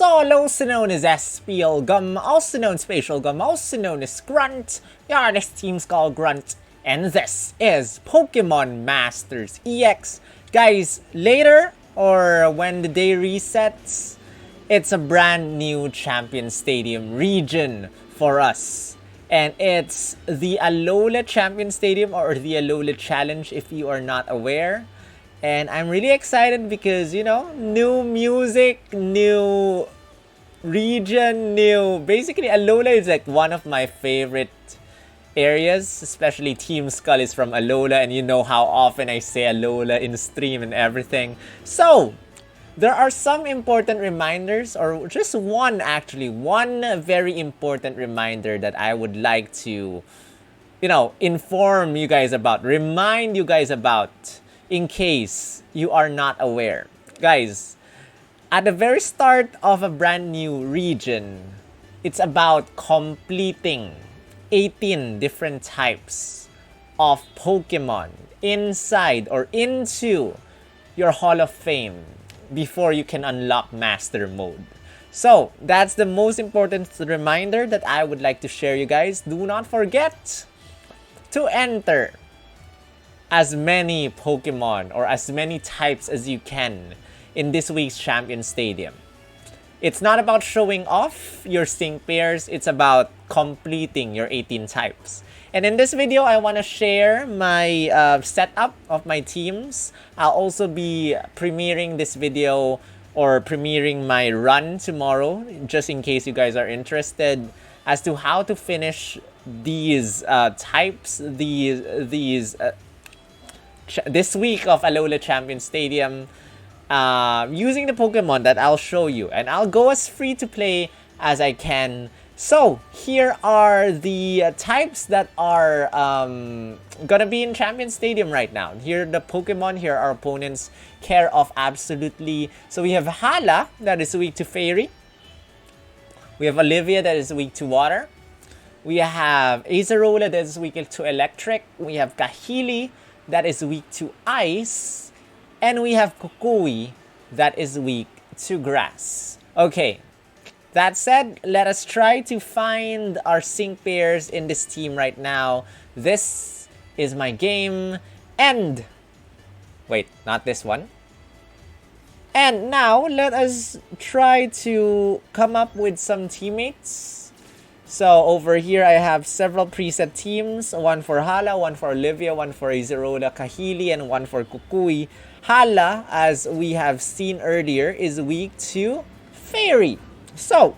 Solo, also known as SPLgum, also known as SPLgum, also known as Grunt. Yeah, this team's called Grunt. And this is Pokemon Masters EX. Guys, later, or when the day resets, it's a brand new Champion Stadium region for us. And it's the Alola Champion Stadium, or the Alola Challenge if you are not aware. And I'm really excited because, you know, new music, new region, basically Alola is like one of my favorite areas, especially Team Skull is from Alola, and you know how often I say Alola in stream and everything. So, there are some important reminders, or just one actually, one very important reminder that I would like to, you know, inform you guys about, remind you guys about, in case you are not aware. Guys, at the very start of a brand new region, it's about completing 18 different types of Pokemon inside or into your Hall of Fame before you can unlock Master Mode. So, that's the most important reminder that I would like to share you guys. Do not forget to enter as many Pokemon or as many types as you can in this week's Champion Stadium. It's not about showing off your sync pairs, it's about completing your 18 types. And in this video, I want to share my setup of my teams. I'll also be premiering this video or premiering my run tomorrow, just in case you guys are interested as to how to finish these types, this week of Alola Champion Stadium, using the Pokemon that I'll show you. And I'll go as free to play as I can. So, here are the types that are gonna be in Champion Stadium right now. Here are the Pokemon, here are our opponents care of absolutely. So we have Hala, that is weak to Fairy. We have Olivia, that is weak to Water. We have Azarola, that is weak to Electric. We have Kahili, that is weak to Ice. And we have Kukui, that is weak to Grass. Okay, that said, let us try to find our sync pairs in this team right now. This is my game. And, wait, not this one. And now, let us try to come up with some teammates. So, over here, I have several preset teams. One for Hala, one for Olivia, one for Azarola, Kahili, and one for Kukui. Hala, as we have seen earlier, is weak to Fairy. So,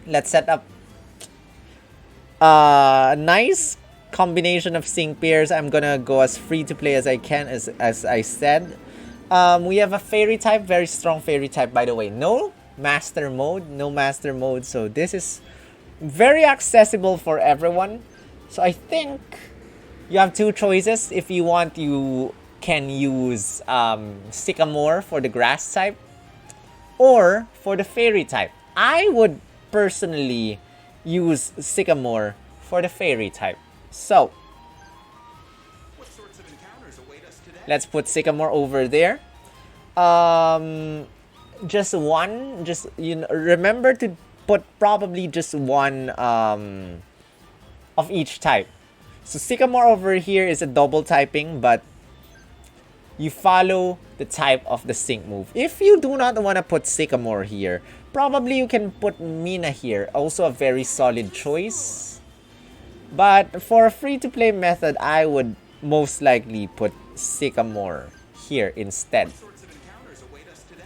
let's set up a nice combination of sync pairs. I'm gonna go as free to play as I can, as I said. We have a Fairy type, very strong Fairy type, by the way. No Master Mode, so this is very accessible for everyone. So I think you have two choices. If you want, you can use Sycamore for the Grass type, or for the Fairy type. I would personally use Sycamore for the Fairy type. So, what sorts of encounters await us today? let's put Sycamore over there. Just one, you know, remember to put probably just one of each type. So Sycamore over here is a double typing, but you follow the type of the sync move. If you do not want to put Sycamore here, probably you can put Mina here. Also a very solid choice. But for a free-to-play method, I would most likely put Sycamore here instead. What sorts of encounters await us today?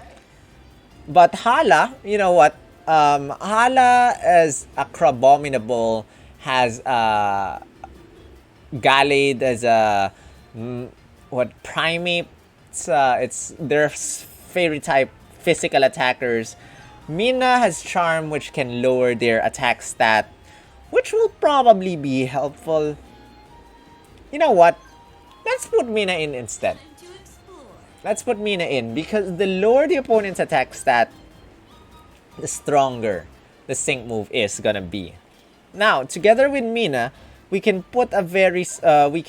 But Hala, you know what? Hala as a Crabominable has Gallade as a Primate. It's their Fairy type physical attackers. Mina has Charm, which can lower their attack stat, which will probably be helpful. You know what? Let's put Mina in instead. Let's put Mina in, because the lower the opponent's attack stat, the stronger the sync move is gonna be. Now, together with Mina, we can put a very we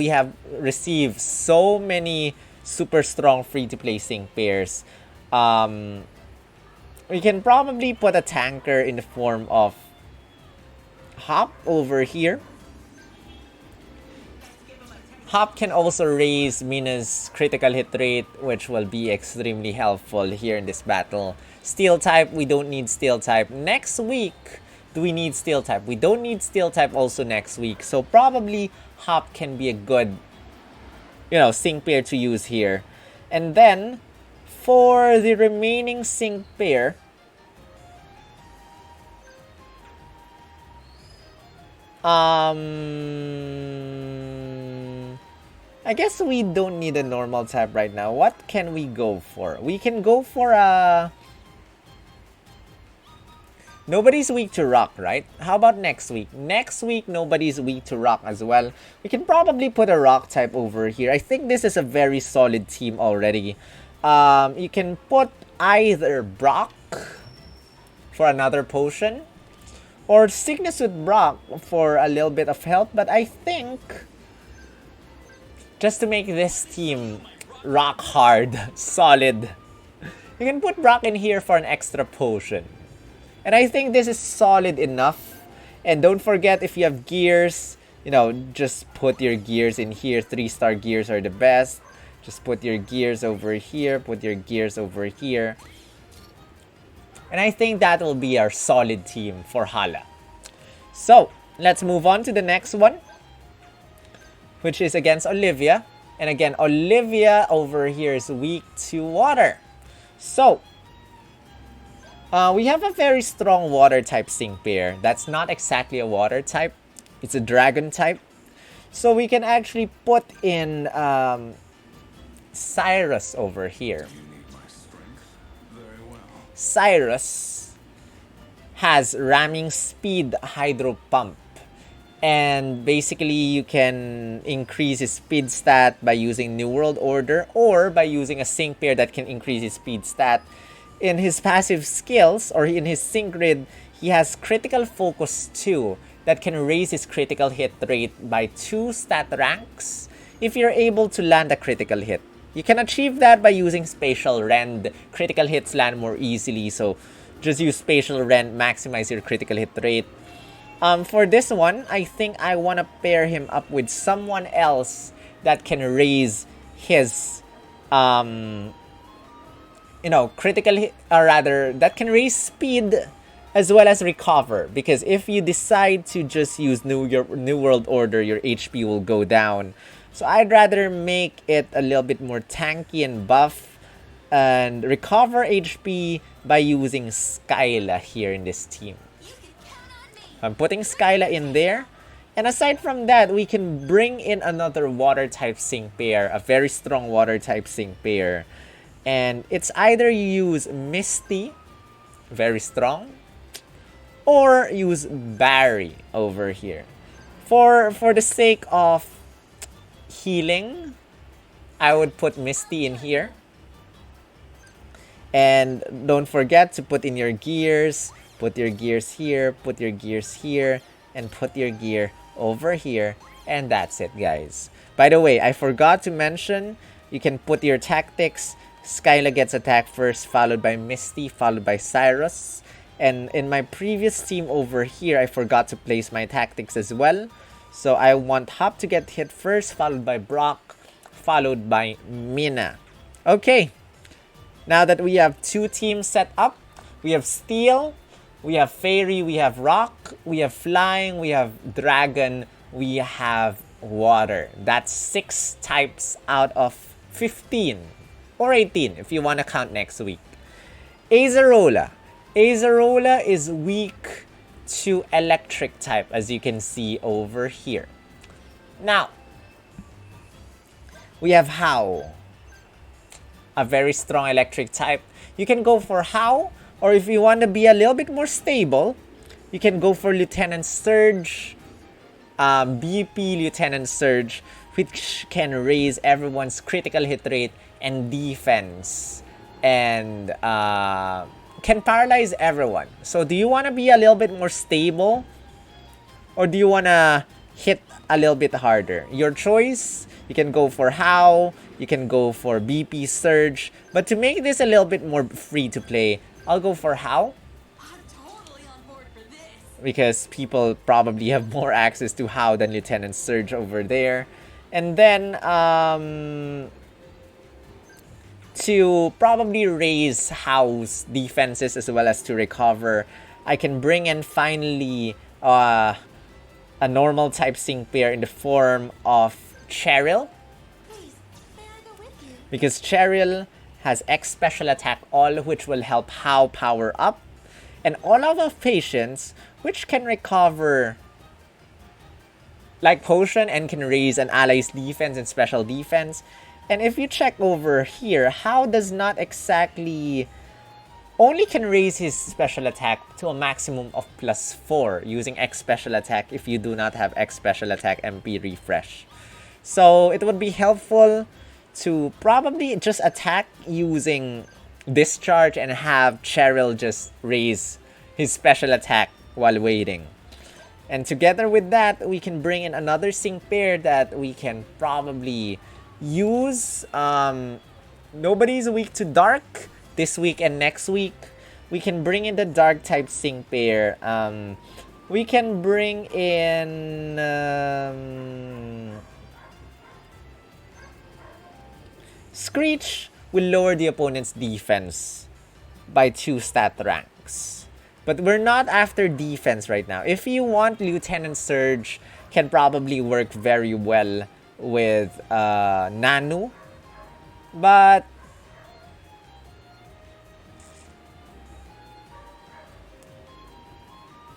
have received so many super strong free to play sync pairs. We can probably put a tanker in the form of Hop over here. Hop can also raise Mina's critical hit rate, which will be extremely helpful here in this battle. Steel type, we don't need steel type. Next week, do we need steel type? We don't need steel type also next week. So probably Hop can be a good, sync pair to use here. And then, for the remaining sync pair, I guess we don't need a normal type right now. What can we go for? We can go for a... Nobody's weak to rock, right? How about next week? Next week, nobody's weak to rock as well. We can probably put a rock type over here. I think this is a very solid team already. You can put either Brock for another potion, or Cygnus with Brock for a little bit of help. But I think, just to make this team rock hard, solid, you can put Brock in here for an extra potion. And I think this is solid enough. And don't forget, if you have gears, just put your gears in here. 3-star gears are the best. Just put your gears over here. Put your gears over here. And I think that will be our solid team for Hala. So, let's move on to the next one, which is against Olivia. And again, Olivia over here is weak to water. So, we have a very strong water type sync pair. That's not exactly a water type. It's a dragon type. So we can actually put in Cyrus over here. Cyrus has ramming speed hydro pump. And basically you can increase his speed stat by using New World Order, or by using a sync pair that can increase his speed stat. In his passive skills, or in his sync grid, he has critical focus 2 that can raise his critical hit rate by 2 stat ranks if you're able to land a critical hit. You can achieve that by using Spatial Rend. Critical hits land more easily, so just use Spatial Rend, maximize your critical hit rate. For this one, I think I want to pair him up with someone else that can raise his critical hit, or rather, that can raise speed as well as recover. Because if you decide to just use New World Order, your HP will go down. So I'd rather make it a little bit more tanky and buff and recover HP by using Skyla here in this team. I'm putting Skyla in there. And aside from that, we can bring in another water type sync pair, a very strong water type sync pair. And it's either you use Misty, very strong, or use Barry over here. For the sake of healing, I would put Misty in here. And don't forget to put in your gears. Put your gears here, put your gears here, and put your gear over here. And that's it, guys. By the way, I forgot to mention, you can put your tactics. Skyla gets attacked first, followed by Misty, followed by Cyrus. And in my previous team over here, I forgot to place my tactics as well. So I want Hop to get hit first, followed by Brock, followed by Mina. Okay, now that we have 2 teams set up, we have Steel, we have Fairy, we have Rock, we have Flying, we have Dragon, we have Water. That's 6 types out of 15. Or 18 if you want to count next week. Azarola. Azarola is weak to electric type, as you can see over here. Now, we have How. A very strong electric type. You can go for How, or if you want to be a little bit more stable, you can go for Lieutenant Surge, BP Lieutenant Surge, which can raise everyone's critical hit rate and defense, and can paralyze everyone. So do you want to be a little bit more stable, or do you want to hit a little bit harder? Your choice. You can go for How, You can go for BP Surge. But to make this a little bit more free to play, I'll go for How. Because people probably have more access to How than Lieutenant Surge over there. And then, to probably raise How's defenses as well as to recover, I can bring in finally a normal type sync pair in the form of Cheryl. Because Cheryl has X special attack all, which will help How power up. And all of patience, which can recover like potion and can raise an ally's defense and special defense. And if you check over here, How does not exactly only can raise his special attack to a maximum of +4 using X special attack if you do not have X special attack MP refresh. So it would be helpful to probably just attack using Discharge and have Cheryl just raise his special attack while waiting. And together with that, we can bring in another sync pair that we can probably use. Nobody's weak to Dark this week and next week. We can bring in the Dark type sync pair. We can bring in Screech will lower the opponent's defense by 2 stat ranks. But we're not after defense right now. If you want, Lieutenant Surge can probably work very well with Nanu. But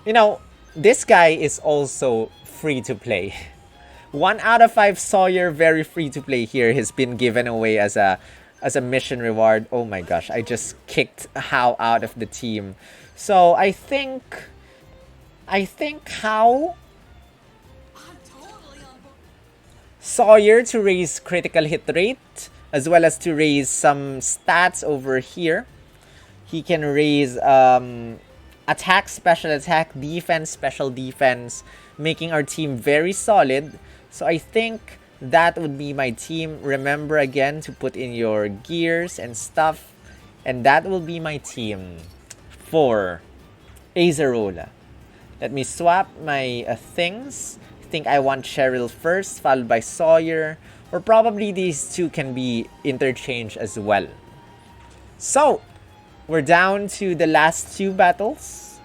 you know, this guy is also free to play. 1 out of 5 Sawyer, very free to play here, has been given away as a mission reward. Oh my gosh, I just kicked How out of the team. So I think How Sawyer to raise critical hit rate as well as to raise some stats over here. He can raise attack, special attack, defense, special defense, making our team very solid. So I think that would be my team. Remember again to put in your gears and stuff. And that will be my team for Azarola. Let me swap my things. I think I want Cheryl first, followed by Sawyer. Or probably these two can be interchanged as well. So, we're down to the last 2 battles.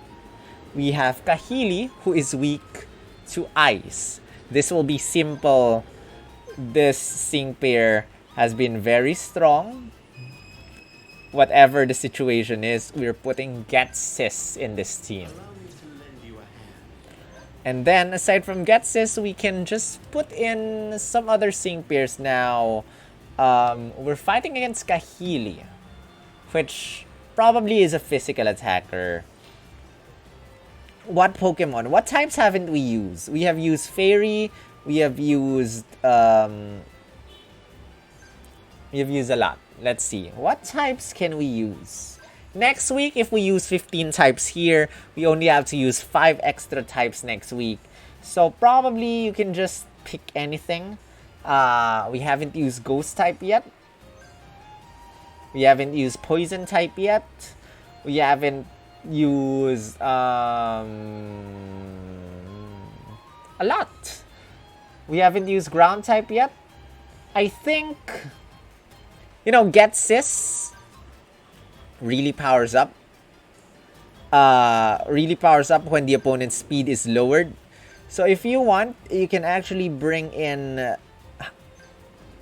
We have Kahili, who is weak to ice. This will be simple. This sync pair has been very strong. Whatever the situation is, we're putting Getsis in this team. And then, aside from Getsis, we can just put in some other sync pairs now. We're fighting against Kahili, which probably is a physical attacker. What Pokemon? What types haven't we used? We have used Fairy. We have used a lot. Let's see. What types can we use? Next week, if we use 15 types here, we only have to use 5 extra types next week. So probably you can just pick anything. We haven't used Ghost type yet. We haven't used Poison type yet. We haven't used a lot. We haven't used Ground type yet. I think, you know, Getsis really powers up. Really powers up when the opponent's speed is lowered. So if you want, you can actually bring in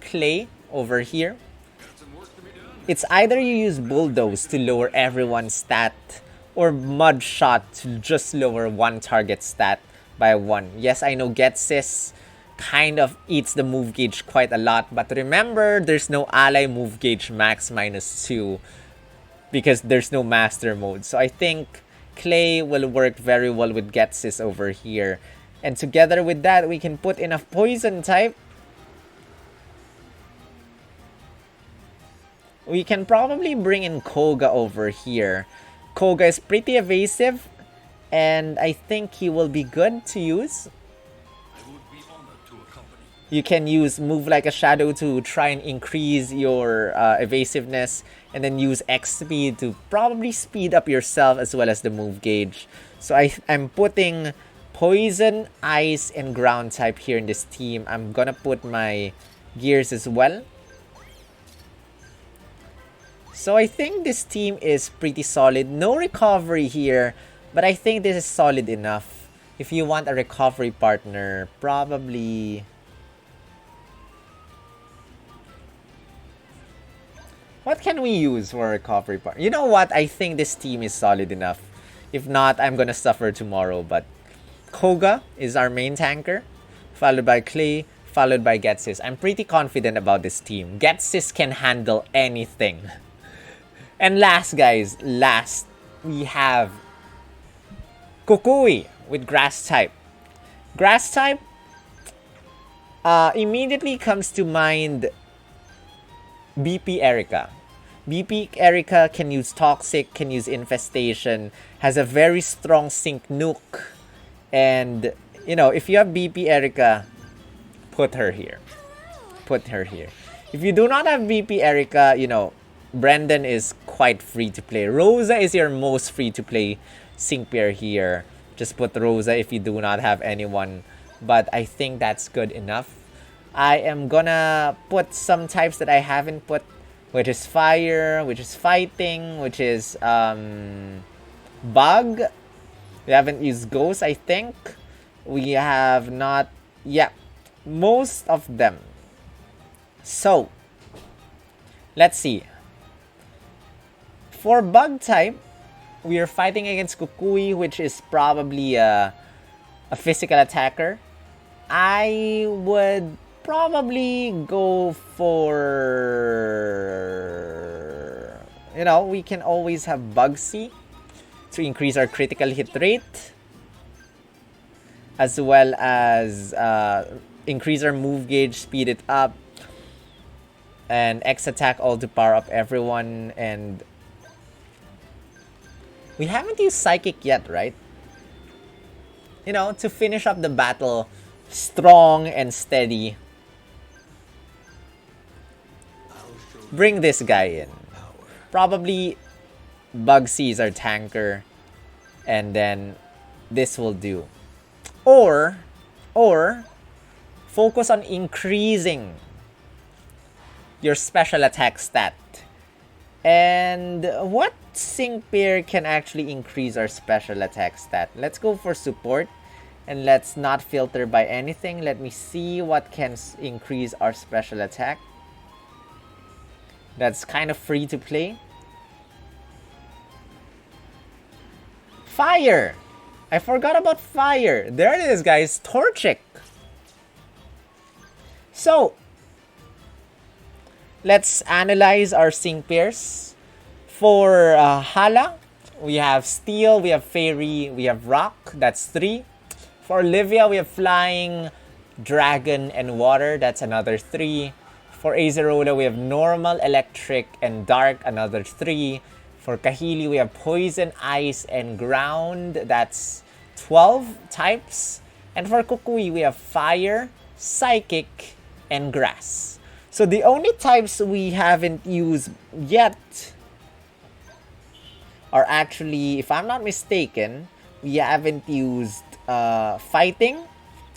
Clay over here. It's either you use Bulldoze to lower everyone's stat, or Mud Shot to just lower one target stat by 1. Yes, I know Getsis kind of eats the move gauge quite a lot, but remember, there's no ally move gauge max -2 because there's no master mode. So I think Clay will work very well with Getsis over here. And together with that, we can put in a Poison type. We can probably bring in Koga over here. Koga is pretty evasive, and I think he will be good to use. I would be honored to accompany. You can use Move Like a Shadow to try and increase your evasiveness, and then use X speed to probably speed up yourself as well as the move gauge. So I'm putting Poison, Ice, and Ground type here in this team. I'm gonna put my Gears as well. So I think this team is pretty solid. No recovery here, but I think this is solid enough. If you want a recovery partner, probably... What can we use for a recovery partner? You know what? I think this team is solid enough. If not, I'm gonna suffer tomorrow. But Koga is our main tanker, followed by Clay, followed by Getsis. I'm pretty confident about this team. Getsis can handle anything. And last, guys, we have Kukui with Grass type. Grass type immediately comes to mind BP Erica. BP Erica can use Toxic, can use Infestation, has a very strong Sync Nuke. And, you know, if you have BP Erica, put her here. Put her here. If you do not have BP Erica, you know, Brendan is quite free to play. Rosa is your most free to play sync pair here. Just put Rosa if you do not have anyone. But I think that's good enough. I am gonna put some types that I haven't put, which is Fire, which is Fighting, which is Bug. We haven't used Ghost, I think. We have not... Yeah, most of them. So, let's see. For Bug type, we are fighting against Kukui, which is probably a physical attacker. I would probably go for... You know, we can always have Bugsy to increase our critical hit rate, as well as increase our move gauge, speed it up, and X attack all to power up everyone. And we haven't used Psychic yet, right? You know, to finish up the battle strong and steady. Bring this guy in. Probably Bugsy is our tanker, and then this will do. Or focus on increasing your special attack stat. And what sync pair can actually increase our special attack stat? Let's go for support, and let's not filter by anything. Let me see what can increase our special attack. That's kind of free to play. Fire! I forgot about Fire. There it is, guys. Torchic. So, let's analyze our sync pairs. For Hala, we have Steel, we have Fairy, we have Rock. That's 3. For Olivia, we have Flying, Dragon, and Water. That's another 3. For Azerola, we have Normal, Electric, and Dark. Another 3. For Kahili, we have Poison, Ice, and Ground. That's 12 types. And for Kukui, we have Fire, Psychic, and Grass. So the only types we haven't used yet are actually, if I'm not mistaken, we haven't used Fighting,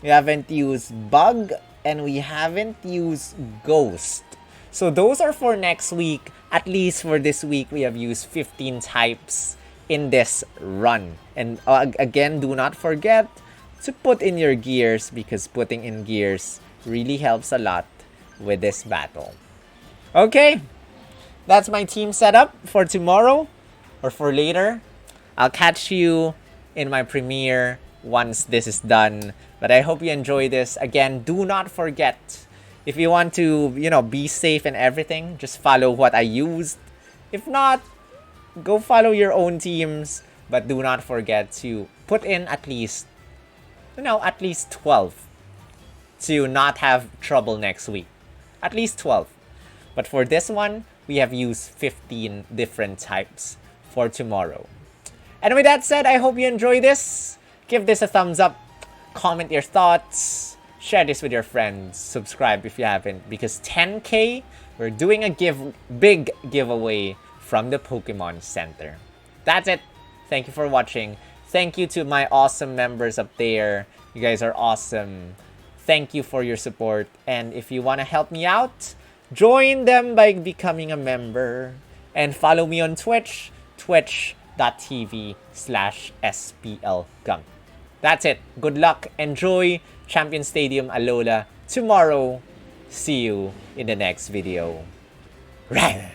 we haven't used Bug, and we haven't used Ghost. So those are for next week. At least for this week, we have used 15 types in this run. And again, do not forget to put in your gears, because putting in gears really helps a lot with this battle. Okay, that's my team setup for tomorrow or for later. I'll catch you in my premiere once this is done. But I hope you enjoy this. Again, do not forget, if you want to, you know, be safe and everything, just follow what I used. If not, go follow your own teams. But do not forget to put in at least, you know, at least 12 to not have trouble next week. At least 12. But for this one, we have used 15 different types for tomorrow. And with that said, I hope you enjoy this. Give this a thumbs up. Comment your thoughts. share this with your friends, subscribe if you haven't, because 10K, we're doing a big giveaway from the Pokemon Center. That's it. Thank you for watching. Thank you to my awesome members up there. You guys are awesome. Thank you for your support. And if you want to help me out, join them by becoming a member. And follow me on Twitch, twitch.tv/SPLgum. That's it. Good luck. Enjoy Champion Stadium Alola tomorrow. See you in the next video. Right.